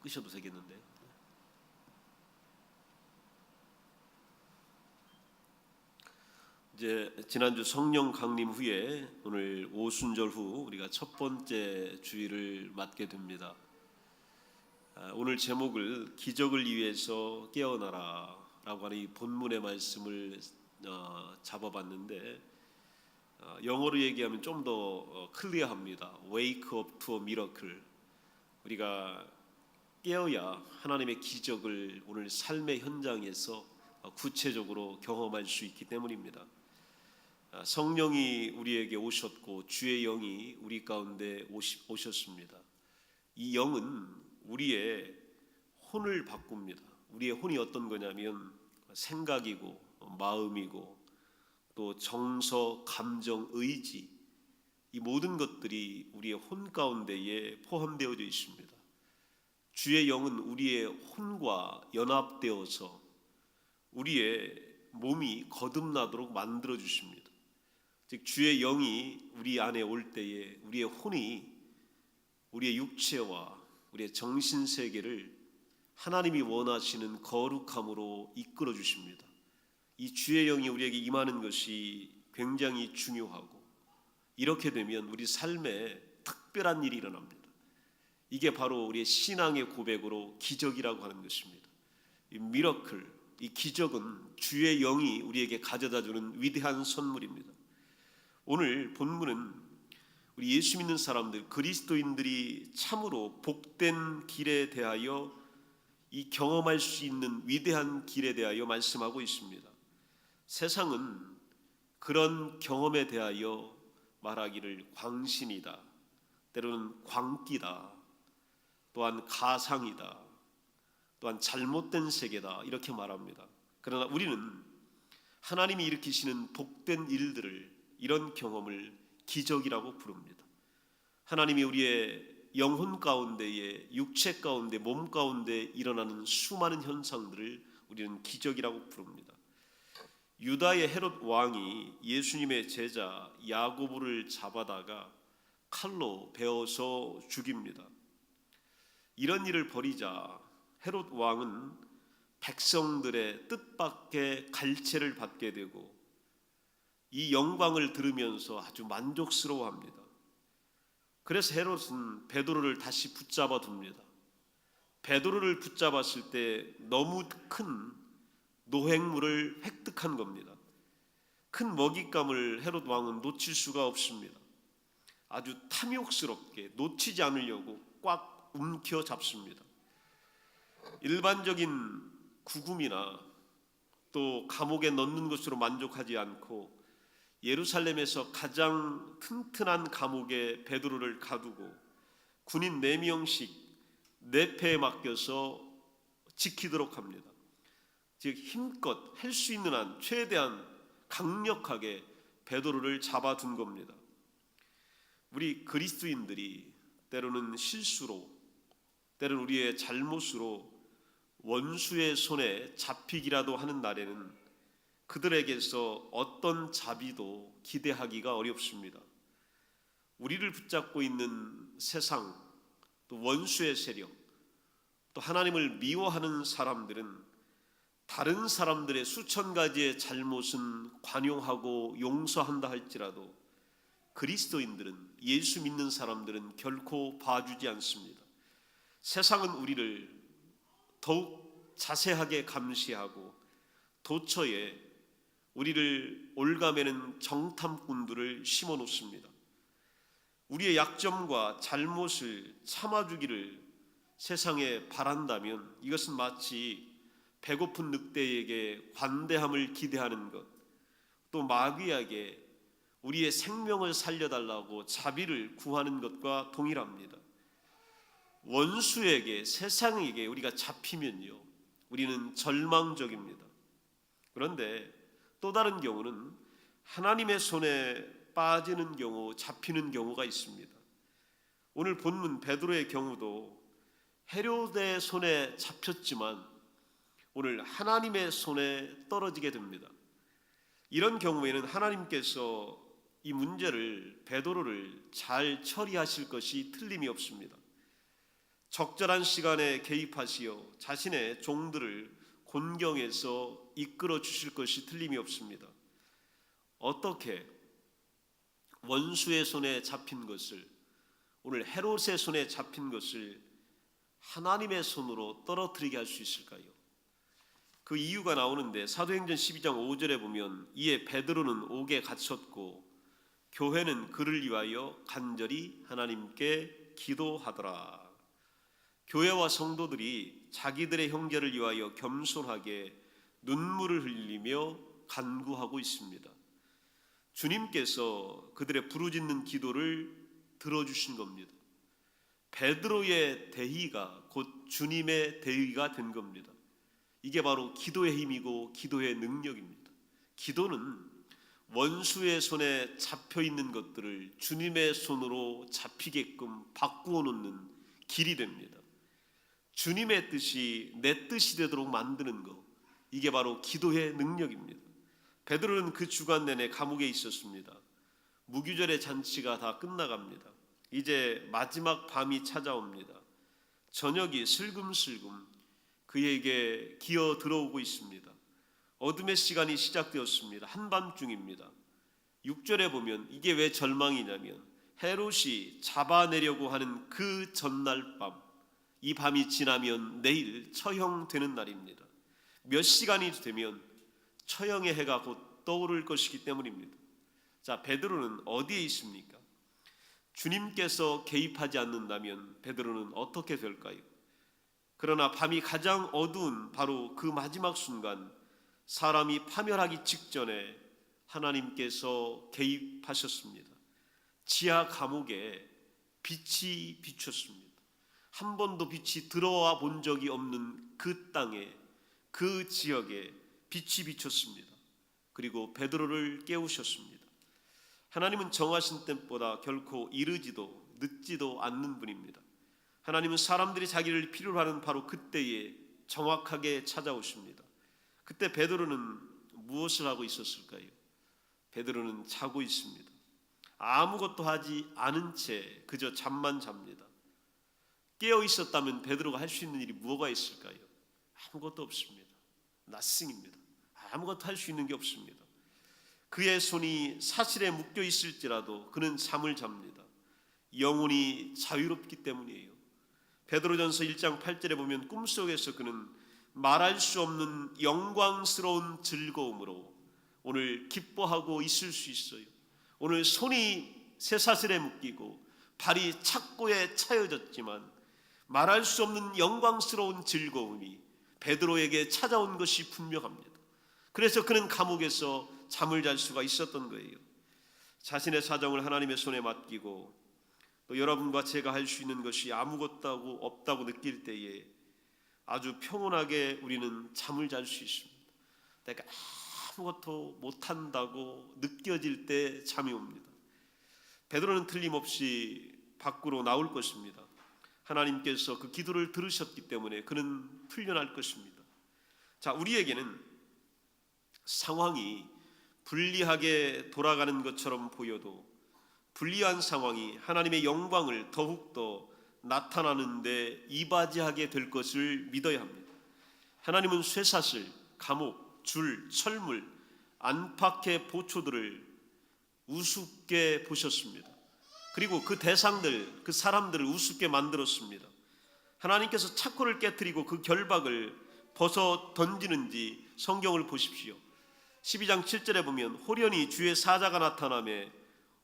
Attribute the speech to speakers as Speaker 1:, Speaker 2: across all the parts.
Speaker 1: 끄셔도 되겠는데. 이제 지난주 성령 강림 후에 오늘 오순절 후 우리가 첫 번째 주일을 맞게 됩니다. 오늘 제목을 기적을 위해서 깨어나라 라고 하는 이 본문의 말씀을 잡아봤는데, 영어로 얘기하면 좀 더 클리어합니다. Wake up to a miracle. 우리가 깨어야 하나님의 기적을 오늘 삶의 현장에서 구체적으로 경험할 수 있기 때문입니다. 성령이 우리에게 오셨고 주의 영이 우리 가운데 오셨습니다. 이 영은 우리의 혼을 바꿉니다. 우리의 혼이 어떤 거냐면 생각이고 마음이고 또 정서, 감정, 의지, 이 모든 것들이 우리의 혼 가운데에 포함되어져 있습니다. 주의 영은 우리의 혼과 연합되어서 우리의 몸이 거듭나도록 만들어 주십니다. 즉 주의 영이 우리 안에 올 때에 우리의 혼이 우리의 육체와 우리의 정신 세계를 하나님이 원하시는 거룩함으로 이끌어 주십니다. 이 주의 영이 우리에게 임하는 것이 굉장히 중요하고, 이렇게 되면 우리 삶에 특별한 일이 일어납니다. 이게 바로 우리의 신앙의 고백으로 기적이라고 하는 것입니다. 이 미러클, 이 기적은 주의 영이 우리에게 가져다 주는 위대한 선물입니다. 오늘 본문은 우리 예수 믿는 사람들, 그리스도인들이 참으로 복된 길에 대하여, 이 경험할 수 있는 위대한 길에 대하여 말씀하고 있습니다. 세상은 그런 경험에 대하여 말하기를 광신이다, 때로는 광기다, 또한 가상이다, 또한 잘못된 세계다, 이렇게 말합니다. 그러나 우리는 하나님이 일으키시는 복된 일들을, 이런 경험을 기적이라고 부릅니다. 하나님이 우리의 영혼 가운데에, 육체 가운데, 몸 가운데 일어나는 수많은 현상들을 우리는 기적이라고 부릅니다. 유다의 헤롯 왕이 예수님의 제자 야고보를 잡아다가 칼로 베어서 죽입니다. 이런 일을 벌이자 헤롯 왕은 백성들의 뜻밖의 갈채를 받게 되고 이 영광을 들으면서 아주 만족스러워합니다. 그래서 헤롯은 베드로를 다시 붙잡아 둡니다. 베드로를 붙잡았을 때 너무 큰 노획물을 획득한 겁니다. 큰 먹잇감을 헤롯 왕은 놓칠 수가 없습니다. 아주 탐욕스럽게 놓치지 않으려고 꽉 움켜 잡습니다. 일반적인 구금이나 또 감옥에 넣는 것으로 만족하지 않고 예루살렘에서 가장 튼튼한 감옥에 베드로를 가두고 군인 4명씩 4패에 맡겨서 지키도록 합니다. 즉 힘껏 할 수 있는 한 최대한 강력하게 베드로를 잡아둔 겁니다. 우리 그리스도인들이 때로는 실수로, 때로는 우리의 잘못으로 원수의 손에 잡히기라도 하는 날에는 그들에게서 어떤 자비도 기대하기가 어렵습니다. 우리를 붙잡고 있는 세상, 또 원수의 세력, 또 하나님을 미워하는 사람들은 다른 사람들의 수천 가지의 잘못은 관용하고 용서한다 할지라도 그리스도인들은, 예수 믿는 사람들은 결코 봐주지 않습니다. 세상은 우리를 더욱 자세하게 감시하고 도처에 우리를 올가매는 정탐꾼들을 심어 놓습니다. 우리의 약점과 잘못을 참아주기를 세상에 바란다면 이것은 마치 배고픈 늑대에게 관대함을 기대하는 것, 또 마귀에게 우리의 생명을 살려달라고 자비를 구하는 것과 동일합니다. 원수에게, 세상에게 우리가 잡히면요, 우리는 절망적입니다. 그런데 또 다른 경우는 하나님의 손에 빠지는 경우, 잡히는 경우가 있습니다. 오늘 본문 베드로의 경우도 헤롯의 손에 잡혔지만 오늘 하나님의 손에 떨어지게 됩니다. 이런 경우에는 하나님께서 이 문제를, 베드로를 잘 처리하실 것이 틀림이 없습니다. 적절한 시간에 개입하시어 자신의 종들을 곤경에서 이끌어 주실 것이 틀림이 없습니다. 어떻게 원수의 손에 잡힌 것을, 오늘 헤롯의 손에 잡힌 것을 하나님의 손으로 떨어뜨리게 할 수 있을까요? 그 이유가 나오는데 사도행전 12장 5절에 보면 이에 베드로는 옥에 갇혔고 교회는 그를 위하여 간절히 하나님께 기도하더라. 교회와 성도들이 자기들의 형제를 위하여 겸손하게 눈물을 흘리며 간구하고 있습니다. 주님께서 그들의 부르짖는 기도를 들어주신 겁니다. 베드로의 대의가 곧 주님의 대의가 된 겁니다. 이게 바로 기도의 힘이고 기도의 능력입니다. 기도는 원수의 손에 잡혀 있는 것들을 주님의 손으로 잡히게끔 바꾸어 놓는 길이 됩니다. 주님의 뜻이 내 뜻이 되도록 만드는 것, 이게 바로 기도의 능력입니다. 베드로는 그 주간 내내 감옥에 있었습니다. 무교절의 잔치가 다 끝나갑니다. 이제 마지막 밤이 찾아옵니다. 저녁이 슬금슬금 그에게 기어 들어오고 있습니다. 어둠의 시간이 시작되었습니다. 한밤중입니다. 6절에 보면 이게 왜 절망이냐면 헤롯이 잡아내려고 하는 그 전날 밤, 이 밤이 지나면 내일 처형되는 날입니다. 몇 시간이 되면 처형의 해가 곧 떠오를 것이기 때문입니다. 자, 베드로는 어디에 있습니까? 주님께서 개입하지 않는다면 베드로는 어떻게 될까요? 그러나 밤이 가장 어두운 바로 그 마지막 순간, 사람이 파멸하기 직전에 하나님께서 개입하셨습니다. 지하 감옥에 빛이 비쳤습니다. 한 번도 빛이 들어와 본 적이 없는 그 땅에, 그 지역에 빛이 비쳤습니다. 그리고 베드로를 깨우셨습니다. 하나님은 정하신 때보다 결코 이르지도 늦지도 않는 분입니다. 하나님은 사람들이 자기를 필요로 하는 바로 그때에 정확하게 찾아오십니다. 그때 베드로는 무엇을 하고 있었을까요? 베드로는 자고 있습니다. 아무것도 하지 않은 채 그저 잠만 잡니다. 깨어 있었다면 베드로가 할 수 있는 일이 뭐가 있을까요? 아무것도 없습니다. nothing입니다. 아무것도 할 수 있는 게 없습니다. 그의 손이 사슬에 묶여 있을지라도 그는 잠을 잡니다. 영혼이 자유롭기 때문이에요. 베드로전서 1장 8절에 보면 꿈속에서 그는 말할 수 없는 영광스러운 즐거움으로 오늘 기뻐하고 있을 수 있어요. 오늘 손이 쇠사슬에 묶이고 발이 착고에 차여졌지만 말할 수 없는 영광스러운 즐거움이 베드로에게 찾아온 것이 분명합니다. 그래서 그는 감옥에서 잠을 잘 수가 있었던 거예요. 자신의 사정을 하나님의 손에 맡기고 또 여러분과 제가 할 수 있는 것이 아무것도 없다고 느낄 때에 아주 평온하게 우리는 잠을 잘 수 있습니다. 내가 아무것도 못한다고 느껴질 때 잠이 옵니다. 베드로는 틀림없이 밖으로 나올 것입니다. 하나님께서 그 기도를 들으셨기 때문에 그는 풀려날 것입니다. 자, 우리에게는 상황이 불리하게 돌아가는 것처럼 보여도 불리한 상황이 하나님의 영광을 더욱더 나타나는데 이바지하게 될 것을 믿어야 합니다. 하나님은 쇠사슬, 감옥, 줄, 철물, 안팎의 보초들을 우습게 보셨습니다. 그리고 그 대상들, 그 사람들을 우습게 만들었습니다. 하나님께서 착고를 깨뜨리고 그 결박을 벗어 던지는지 성경을 보십시오. 12장 7절에 보면 호련히 주의 사자가 나타나며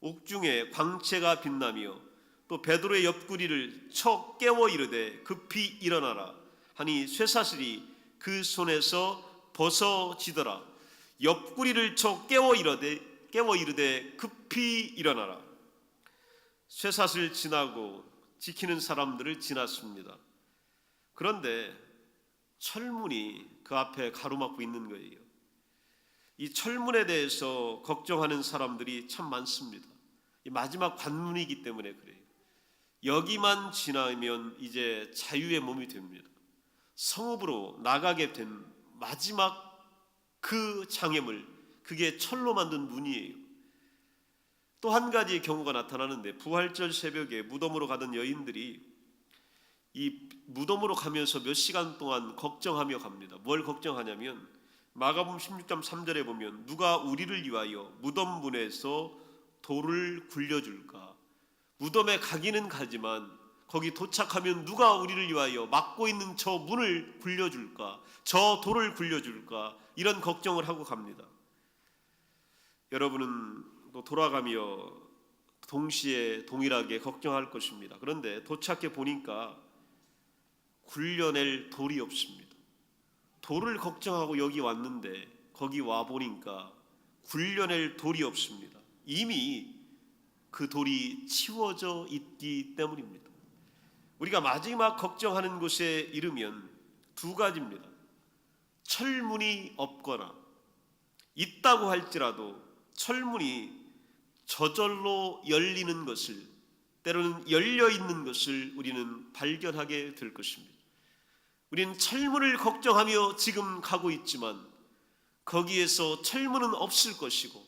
Speaker 1: 옥중에 광채가 빛나며 또 베드로의 옆구리를 쳐 깨워 이르되 급히 일어나라 하니 쇠사슬이 그 손에서 벗어지더라. 옆구리를 쳐 깨워 이르되 급히 일어나라. 쇠사슬 지나고 지키는 사람들을 지났습니다. 그런데 철문이 그 앞에 가로막고 있는 거예요. 이 철문에 대해서 걱정하는 사람들이 참 많습니다. 이 마지막 관문이기 때문에 그래요. 여기만 지나면 이제 자유의 몸이 됩니다. 성읍으로 나가게 된 마지막 그 장애물, 그게 철로 만든 문이에요. 또 한 가지의 경우가 나타나는데 부활절 새벽에 무덤으로 가던 여인들이 이 무덤으로 가면서 몇 시간 동안 걱정하며 갑니다. 뭘 걱정하냐면 마가복음 16장 3절에 보면 누가 우리를 위하여 무덤 문에서 돌을 굴려줄까? 무덤에 가기는 가지만 거기 도착하면 누가 우리를 위하여 막고 있는 저 문을 굴려줄까? 저 돌을 굴려줄까? 이런 걱정을 하고 갑니다. 여러분은 또 돌아가며 동시에 동일하게 걱정할 것입니다. 그런데 도착해 보니까 굴려낼 돌이 없습니다. 돌을 걱정하고 여기 왔는데 거기 와 보니까 굴려낼 돌이 없습니다. 이미 그 돌이 치워져 있기 때문입니다. 우리가 마지막 걱정하는 곳에 이르면 두 가지입니다. 철문이 없거나 있다고 할지라도 철문이 저절로 열리는 것을, 때로는 열려 있는 것을 우리는 발견하게 될 것입니다. 우리는 철문을 걱정하며 지금 가고 있지만 거기에서 철문은 없을 것이고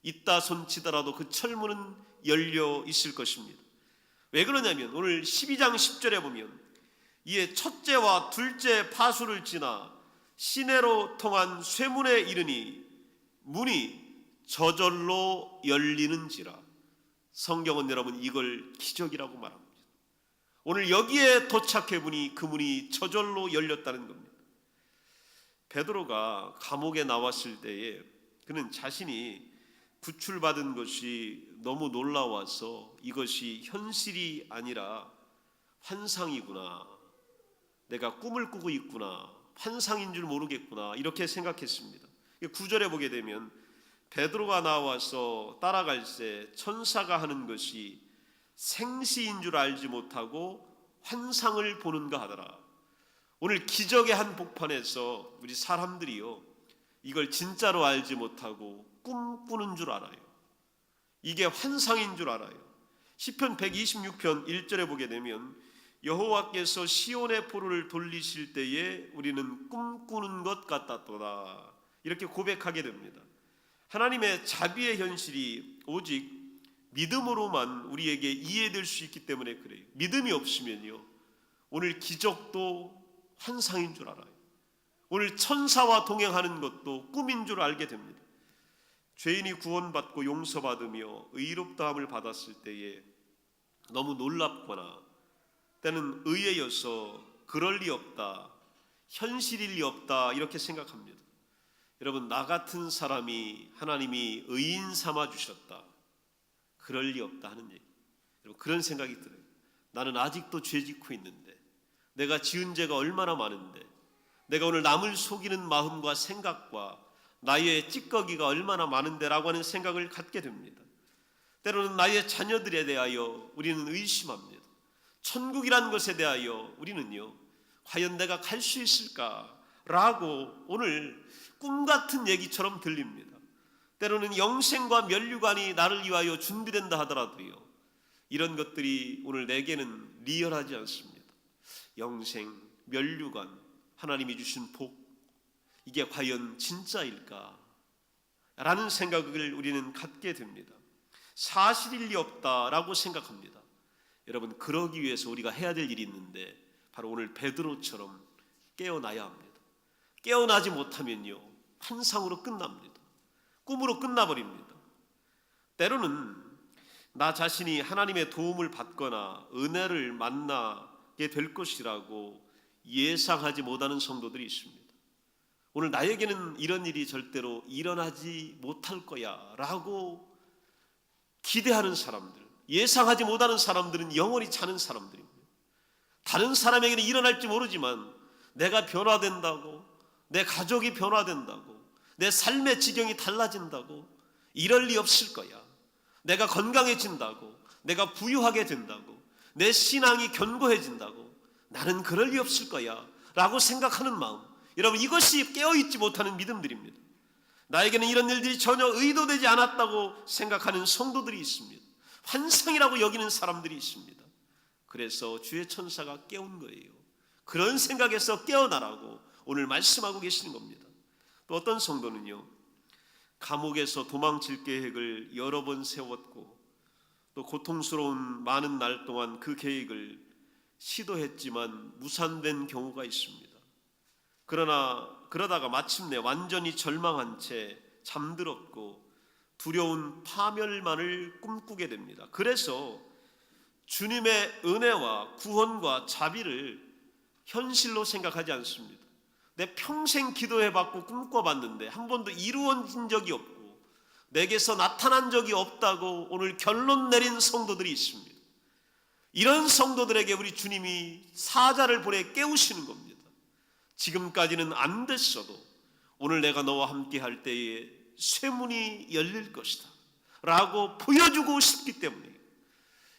Speaker 1: 있다 손치더라도 그 철문은 열려 있을 것입니다. 왜 그러냐면 오늘 12장 10절에 보면 이에 첫째와 둘째 파수를 지나 시내로 통한 쇠문에 이르니 문이 저절로 열리는지라. 성경은 여러분 이걸 기적이라고 말합니다. 오늘 여기에 도착해 보니 그 문이 저절로 열렸다는 겁니다. 베드로가 감옥에 나왔을 때에 그는 자신이 구출받은 것이 너무 놀라워서 이것이 현실이 아니라 환상이구나, 내가 꿈을 꾸고 있구나, 환상인 줄 모르겠구나 이렇게 생각했습니다. 9절에 보게 되면 베드로가 나와서 따라갈새 천사가 하는 것이 생시인 줄 알지 못하고 환상을 보는가 하더라. 오늘 기적의 한 복판에서 우리 사람들이요 이걸 진짜로 알지 못하고 꿈꾸는 줄 알아요. 이게 환상인 줄 알아요. 시편 126편 1절에 보게 되면 여호와께서 시온의 포로를 돌리실 때에 우리는 꿈꾸는 것 같았도다 이렇게 고백하게 됩니다. 하나님의 자비의 현실이 오직 믿음으로만 우리에게 이해될 수 있기 때문에 그래요. 믿음이 없으면요 오늘 기적도 환상인 줄 알아요. 오늘 천사와 동행하는 것도 꿈인 줄 알게 됩니다. 죄인이 구원받고 용서받으며 의롭다함을 받았을 때에 너무 놀랍거나 때는 의에여서 그럴 리 없다, 현실일 리 없다 이렇게 생각합니다. 여러분 나 같은 사람이 하나님이 의인 삼아 주셨다, 그럴 리 없다 하는 얘기. 여러분 그런 생각이 들어요. 나는 아직도 죄 짓고 있는데, 내가 지은 죄가 얼마나 많은데, 내가 오늘 남을 속이는 마음과 생각과 나의 찌꺼기가 얼마나 많은데 라고 하는 생각을 갖게 됩니다. 때로는 나의 자녀들에 대하여 우리는 의심합니다. 천국이라는 것에 대하여 우리는요 과연 내가 갈 수 있을까 라고 오늘 꿈같은 얘기처럼 들립니다. 때로는 영생과 면류관이 나를 위하여 준비된다 하더라도요 이런 것들이 오늘 내게는 리얼하지 않습니다. 영생, 면류관, 하나님이 주신 복, 이게 과연 진짜일까? 라는 생각을 우리는 갖게 됩니다. 사실일 리 없다라고 생각합니다. 여러분 그러기 위해서 우리가 해야 될 일이 있는데 바로 오늘 베드로처럼 깨어나야 합니다. 깨어나지 못하면요 환상으로 끝납니다. 꿈으로 끝나버립니다. 때로는 나 자신이 하나님의 도움을 받거나 은혜를 만나게 될 것이라고 예상하지 못하는 성도들이 있습니다. 오늘 나에게는 이런 일이 절대로 일어나지 못할 거야 라고 기대하는 사람들, 예상하지 못하는 사람들은 영원히 자는 사람들입니다. 다른 사람에게는 일어날지 모르지만 내가 변화된다고, 내 가족이 변화된다고, 내 삶의 지경이 달라진다고, 이럴 리 없을 거야, 내가 건강해진다고, 내가 부유하게 된다고, 내 신앙이 견고해진다고, 나는 그럴 리 없을 거야 라고 생각하는 마음, 여러분 이것이 깨어있지 못하는 믿음들입니다. 나에게는 이런 일들이 전혀 의도되지 않았다고 생각하는 성도들이 있습니다. 환상이라고 여기는 사람들이 있습니다. 그래서 주의 천사가 깨운 거예요. 그런 생각에서 깨어나라고 오늘 말씀하고 계시는 겁니다. 또 어떤 성도는요 감옥에서 도망칠 계획을 여러 번 세웠고 또 고통스러운 많은 날 동안 그 계획을 시도했지만 무산된 경우가 있습니다. 그러다가 마침내 완전히 절망한 채 잠들었고 두려운 파멸만을 꿈꾸게 됩니다. 그래서 주님의 은혜와 구원과 자비를 현실로 생각하지 않습니다. 내 평생 기도해봤고 꿈꿔봤는데 한 번도 이루어진 적이 없고 내게서 나타난 적이 없다고 오늘 결론 내린 성도들이 있습니다. 이런 성도들에게 우리 주님이 사자를 보내 깨우시는 겁니다. 지금까지는 안 됐어도 오늘 내가 너와 함께 할 때에 쇠문이 열릴 것이다 라고 보여주고 싶기 때문에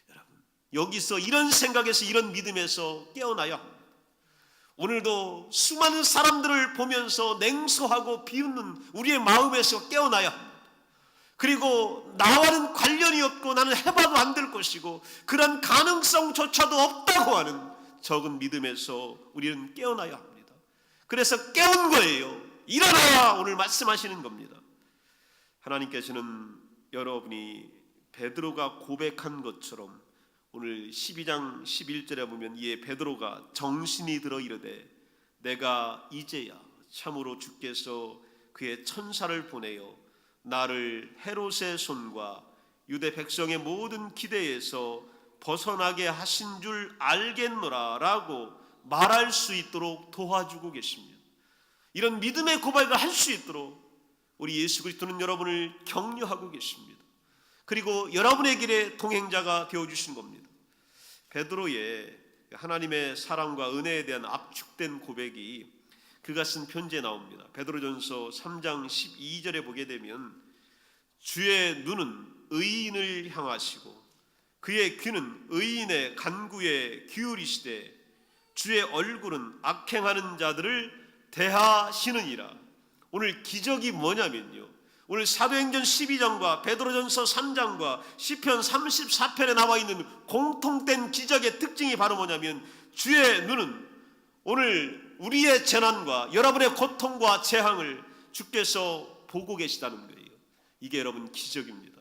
Speaker 1: 여러분, 여기서 이런 생각에서 이런 믿음에서 깨어나야 합니다. 오늘도 수많은 사람들을 보면서 냉소하고 비웃는 우리의 마음에서 깨어나야 합니다. 그리고 나와는 관련이 없고 나는 해봐도 안 될 것이고 그런 가능성조차도 없다고 하는 적은 믿음에서 우리는 깨어나야 합니다. 그래서 깨운 거예요. 일어나라 오늘 말씀하시는 겁니다. 하나님께서는 여러분이 베드로가 고백한 것처럼 오늘 12장 11절에 보면 이에 베드로가 정신이 들어 이르되 내가 이제야 참으로 주께서 그의 천사를 보내어 나를 헤롯의 손과 유대 백성의 모든 기대에서 벗어나게 하신 줄 알겠노라 라고 말할 수 있도록 도와주고 계십니다. 이런 믿음의 고백을 할 수 있도록 우리 예수 그리스도는 여러분을 격려하고 계십니다. 그리고 여러분의 길에 동행자가 되어주신 겁니다. 베드로의 하나님의 사랑과 은혜에 대한 압축된 고백이 그가 쓴 편지에 나옵니다. 베드로전서 3장 12절에 보게 되면 주의 눈은 의인을 향하시고 그의 귀는 의인의 간구에 기울이시되 주의 얼굴은 악행하는 자들을 대하시느니라. 오늘 기적이 뭐냐면요, 오늘 사도행전 12장과 베드로전서 3장과 시편 34편에 나와 있는 공통된 기적의 특징이 바로 뭐냐면 주의 눈은 오늘 우리의 재난과 여러분의 고통과 재앙을 주께서 보고 계시다는 거예요. 이게 여러분 기적입니다.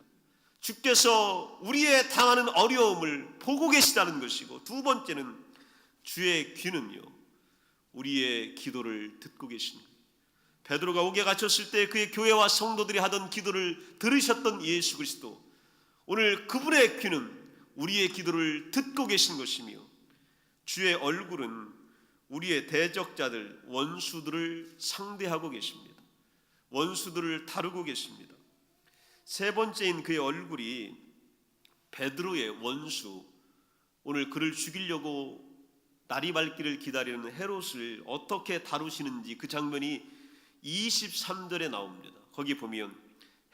Speaker 1: 주께서 우리의 당하는 어려움을 보고 계시다는 것이고, 두 번째는 주의 귀는요 우리의 기도를 듣고 계시는 거예요. 베드로가 옥에 갇혔을 때 그의 교회와 성도들이 하던 기도를 들으셨던 예수 그리스도, 오늘 그분의 귀는 우리의 기도를 듣고 계신 것이며 주의 얼굴은 우리의 대적자들, 원수들을 상대하고 계십니다. 원수들을 다루고 계십니다. 세 번째인 그의 얼굴이 베드로의 원수, 오늘 그를 죽이려고 날이 밝기를 기다리는 헤롯을 어떻게 다루시는지 그 장면이 23절에 나옵니다. 거기 보면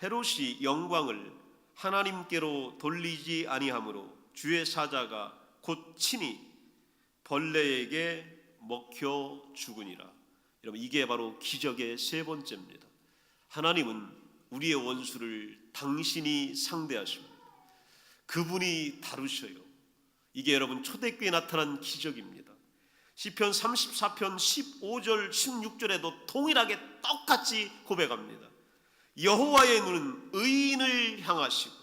Speaker 1: 헤롯이 영광을 하나님께로 돌리지 아니하므로 주의 사자가 곧 친히 벌레에게 먹혀 죽으니라. 여러분, 이게 바로 기적의 세 번째입니다. 하나님은 우리의 원수를 당신이 상대하십니다. 그분이 다루셔요. 이게 여러분 초대교회에 나타난 기적입니다. 시편 34편 15절 16절에도 동일하게 똑같이 고백합니다. 여호와의 눈은 의인을 향하시고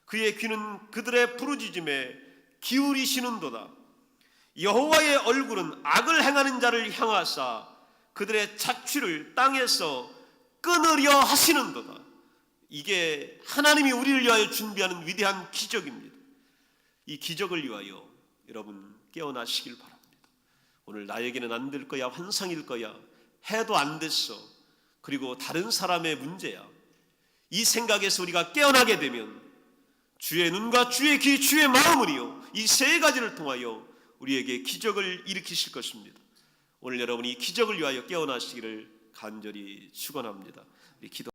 Speaker 1: 그의 귀는 그들의 부르짖음에 기울이시는도다. 여호와의 얼굴은 악을 행하는 자를 향하사 그들의 착취를 땅에서 끊으려 하시는도다. 이게 하나님이 우리를 위하여 준비하는 위대한 기적입니다. 이 기적을 위하여 여러분 깨어나시길 바랍니다. 오늘 나에게는 안 될 거야, 환상일 거야, 해도 안 됐어, 그리고 다른 사람의 문제야, 이 생각에서 우리가 깨어나게 되면 주의 눈과 주의 귀, 주의 마음을요, 이 세 가지를 통하여 우리에게 기적을 일으키실 것입니다. 오늘 여러분이 기적을 위하여 깨어나시기를 간절히 축원합니다. 기도